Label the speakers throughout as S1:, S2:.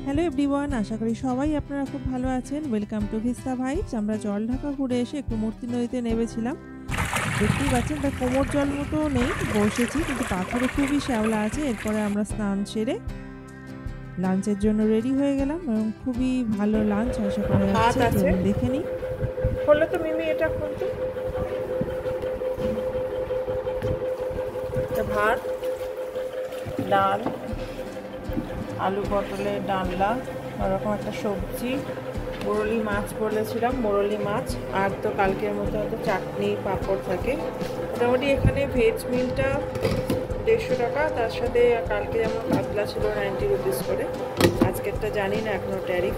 S1: Hello everyone, আশা করি সবাই আপনারা খুব ভালো আছেন। Welcome to vista vibes. আমরা জলঢাকা ঘুরে এসে একটু মূর্তি নদীতে নেমেছিলাম। দেখতেই পাচ্ছেন, এটা কোমর জল মতো নেই, বসেছি কিন্তু পাথরে খুবই শ্যাওলা আছে। এরপরে আমরা স্নান সেরে লাঞ্চের জন্য রেডি হয়ে গেলাম এবং খুবই ভালো লাঞ্চ আশা করা যাচ্ছে। দেখে নিই।
S2: হলো তো মিমি, এটা খুলতো ভাত, ডাল, আলু পটলের ডালনা, ওরকম একটা সবজি, বরলি মাছ বলেছিলাম, বরলি মাছ, আর তো কালকের মতো হয়তো চাটনি পাঁপড় থাকে। মোটামুটি এখানে ভেজ মিলটা 150 টাকা, তার সাথে কালকে যেমন পাতলা ছিল 90 রুপিস করে, আজকেরটা জানি না এখনো ট্যারিফ।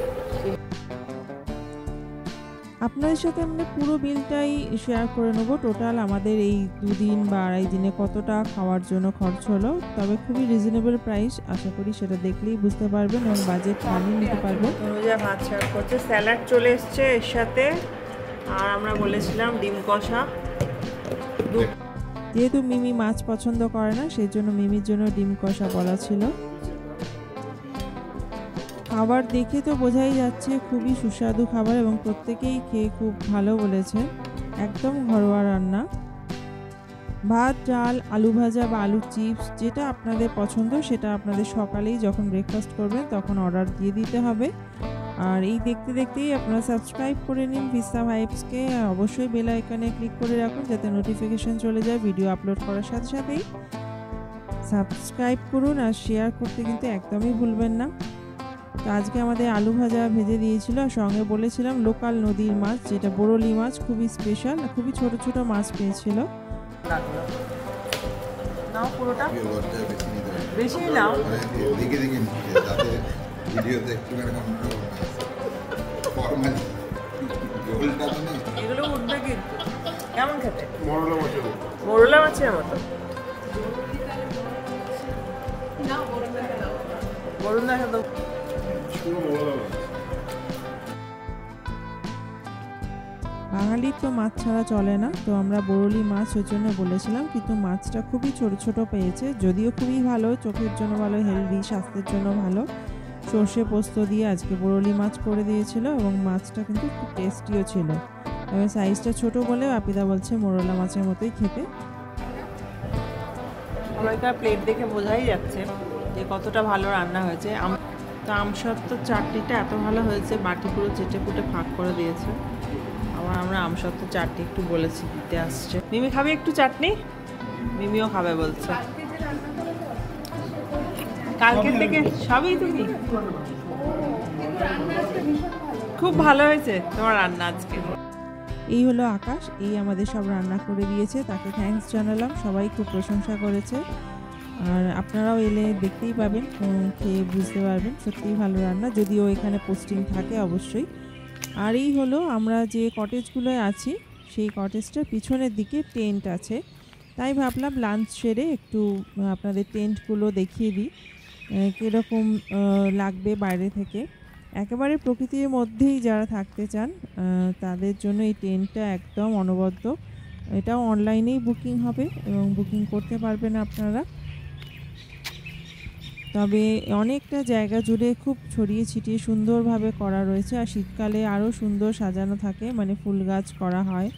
S1: আপনাদের সাথে আমরা পুরো বিলটাই শেয়ার করে নেবো। টোটাল আমাদের এই 2 দিন বা 2.5 দিনে কতটা খাওয়ার জন্য খরচ হলো, তবে খুবই রিজনেবল প্রাইস। আশা করি সেটা দেখলেই বুঝতে পারবেন এবং বাজেট মানিয়ে নিতে পারবেন।
S2: ভাত সার্ভ করছে, স্যালাড চলে এসছে এর সাথে, আর আমরা বলেছিলাম ডিম কষা।
S1: যেহেতু মিমি মাছ পছন্দ করে না, সেই জন্য মিমির জন্য ডিম কষা বলা ছিল। খাবার দেখে তো বোঝাই যাচ্ছে খুবই সুস্বাদু খাবার এবং প্রত্যেকেই খেয়ে খুব ভালো বলেছে। একদম ঘরোয়া রান্না। ভাত, ডাল, আলু ভাজা বা আলু চিপস, যেটা আপনাদের পছন্দ সেটা আপনাদের সকালেই যখন ব্রেকফাস্ট করবেন তখন অর্ডার দিয়ে দিতে হবে। আর এই দেখতে দেখতেই আপনারা সাবস্ক্রাইব করে নিন ভিস্তা ভাইবসকে। অবশ্যই বেল আইকনে ক্লিক করে রাখুন যাতে নোটিফিকেশন চলে যায় ভিডিও আপলোড করার সাথে সাথেই। সাবস্ক্রাইব করুন আর শেয়ার করতে কিন্তু একদমই ভুলবেন না। তো আজকে আমাদের আলু ভাজা ভেজে দিয়েছিল, আর সঙ্গে বলেছিলাম লোকাল নদীর মাছ, যেটা বরলি মাছ, খুবই স্পেশাল, খুবই ছোট ছোট মাছ পেয়েছিল।
S2: নাও পুরোটা, বেশি নাও,
S3: দিকে দিকে যাতে ভিডিওতে একটু ফরমালি ঝোলটা তো নেই।
S2: এগুলো উঠবে কিন্তু। কেমন খেতে?
S3: মরলা মাছের মতো।
S2: মরলা মাছের মতো। বলুন না দাও।
S1: বাঙালির তো মাছ ছাড়া চলে না, তো আমরা বরলি মাছ ওর জন্য বলেছিলাম, কিন্তু মাছটা খুবই ছোট ছোট পেয়েছে, যদিও খুবই ভালো, চোখের জন্য ভালো, হেলদি, স্বাস্থ্যের জন্য ভালো। সর্ষে পোস্ত দিয়ে আজকে বরলি মাছ করে দিয়েছিল এবং মাছটা কিন্তু খুব টেস্টিও ছিল। তবে সাইজটা ছোট বলে আপিদা বলছে মোরলা মাছের মতোই খেতে।
S2: সবাইকার প্লেট দেখে বোঝাই যাচ্ছে যে কতটা ভালো রান্না হয়েছে। তো আমসত্ত্ব চাটনিটা এত ভালো হয়েছে, বাটি পুরো চেটে ফুটে ফাঁক করে দিয়েছে। আবার আমরা আমসত্ত্ব চাটনি একটু বলেছি দিতে আসছে। মিমি খাবে একটু চাটনি? মিমিও খাবে বলছে। কালকের থেকে সবই তুমি খুব ভালো হয়েছে তোমার রান্না আজকে।
S1: এই হলো আকাশ, এই আমাদের সব রান্না করে দিয়েছে, তাকে থ্যাঙ্কস জানালাম। সবাই খুব প্রশংসা করেছে, আর আপনারাও এলে দেখতেই পাবেন, খেয়ে বুঝতে পারবেন সত্যিই ভালো রান্না, যদিও এখানে পোস্টিং থাকে অবশ্যই। আর এই হলো আমরা যে কটেজগুলোয় আছি, সেই কটেজটার পিছনের দিকে টেন্ট আছে, তাই ভাবলাম লাঞ্চ সেরে একটু আপনাদের টেন্টগুলো দেখিয়ে দিই কীরকম লাগবে বাইরে থেকে। একেবারে প্রকৃতির মধ্যেই যারা থাকতে চান তাদের জন্য এই টেন্টটা একদম অনবদ্য। এটাও অনলাইনেই বুকিং হবে এবং বুকিং করতে পারবেন আপনারা। তবে অনেকটা জায়গা জুড়ে খুব ছড়িয়ে ছিটিয়ে সুন্দরভাবে করা রয়েছে, আর শীতকালে আরও সুন্দর সাজানো থাকে, মানে ফুল গাছ করা হয়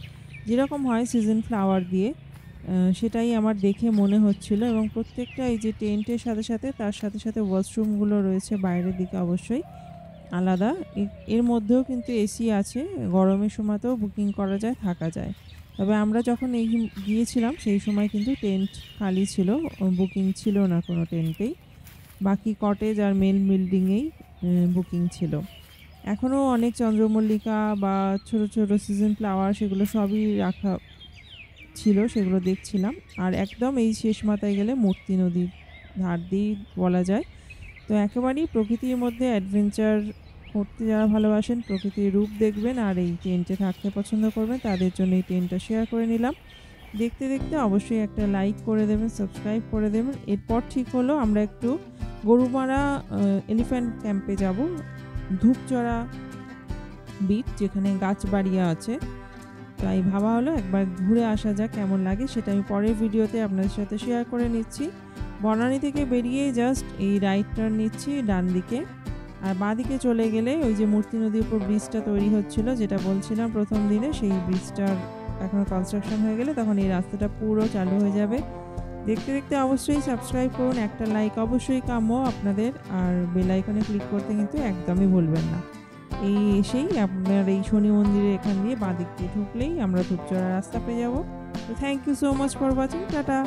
S1: যেরকম হয় সিজন ফ্লাওয়ার দিয়ে, সেটাই আমার দেখে মনে হচ্ছিল। এবং প্রত্যেকটা এই যে টেন্টের সাথে সাথে তার সাথে সাথে ওয়াশরুমগুলো রয়েছে বাইরের দিকে অবশ্যই আলাদা। এর মধ্যেও কিন্তু এসি আছে, গরমের সময়তেও বুকিং করা যায়, থাকা যায়। তবে আমরা যখন গিয়েছিলাম সেই সময় কিন্তু টেন্ট খালি ছিল, বুকিং ছিল না কোনো টেন্টেই, বাকি কটেজ আর মেন বিল্ডিংয়েই বুকিং ছিল। এখনও অনেক চন্দ্রমল্লিকা বা ছোট ছোট সিজন ফ্লাওয়ার সেগুলো সবই রাখা ছিল, সেগুলো দেখছিলাম। আর একদম এই শেষ মাথায় গেলে মূর্তি নদীর ধার দিয়েই বলা যায়। তো একেবারেই প্রকৃতির মধ্যে অ্যাডভেঞ্চার করতে যারা ভালোবাসেন, প্রকৃতির রূপ দেখবেন আর এই টেন্টে থাকতে পছন্দ করবেন, তাদের জন্য এই টেন্টটা শেয়ার করে নিলাম। দেখতে দেখতে অবশ্যই একটা লাইক করে দেবেন, সাবস্ক্রাইব করে দেবেন। এরপর ঠিক হলো আমরা একটু গরুমারা এলিফ্যান্ট ক্যাম্পে যাব, ধূপচড়া বিট, যেখানে গাছবাড়িয়া আছে। তাই ভাবা হলো একবার ঘুরে আসা যাক, কেমন লাগে সেটা আমি পরের ভিডিওতে আপনাদের সাথে শেয়ার করে নিচ্ছি। বনানী থেকে বেরিয়ে জাস্ট এই রাইট টার্ন নিচ্ছি ডান দিকে, আর বাঁদিকে চলে গেলে ওই যে মূর্তি নদীর উপর ব্রিজটা তৈরি হচ্ছিল, যেটা বলছিলাম প্রথম দিনে, সেই ব্রিজটার এখন কনস্ট্রাকশন হয়ে গেলে তখন এই রাস্তাটা পুরো চালু হয়ে যাবে। দেখতে দেখতে অবশ্যই সাবস্ক্রাইব করুন, একটা লাইক অবশ্যই কাম্য আপনাদের, আর বেল আইকনে ক্লিক করতে কিন্তু একদমই ভুলবেন না। এই এসেই আপনার এই শনি মন্দিরের এখান দিয়ে বাঁ দিক দিয়ে ঢুকলেই আমরা ধূপচড়া রাস্তা পেয়ে যাব। তো thank you so much for watching, tata.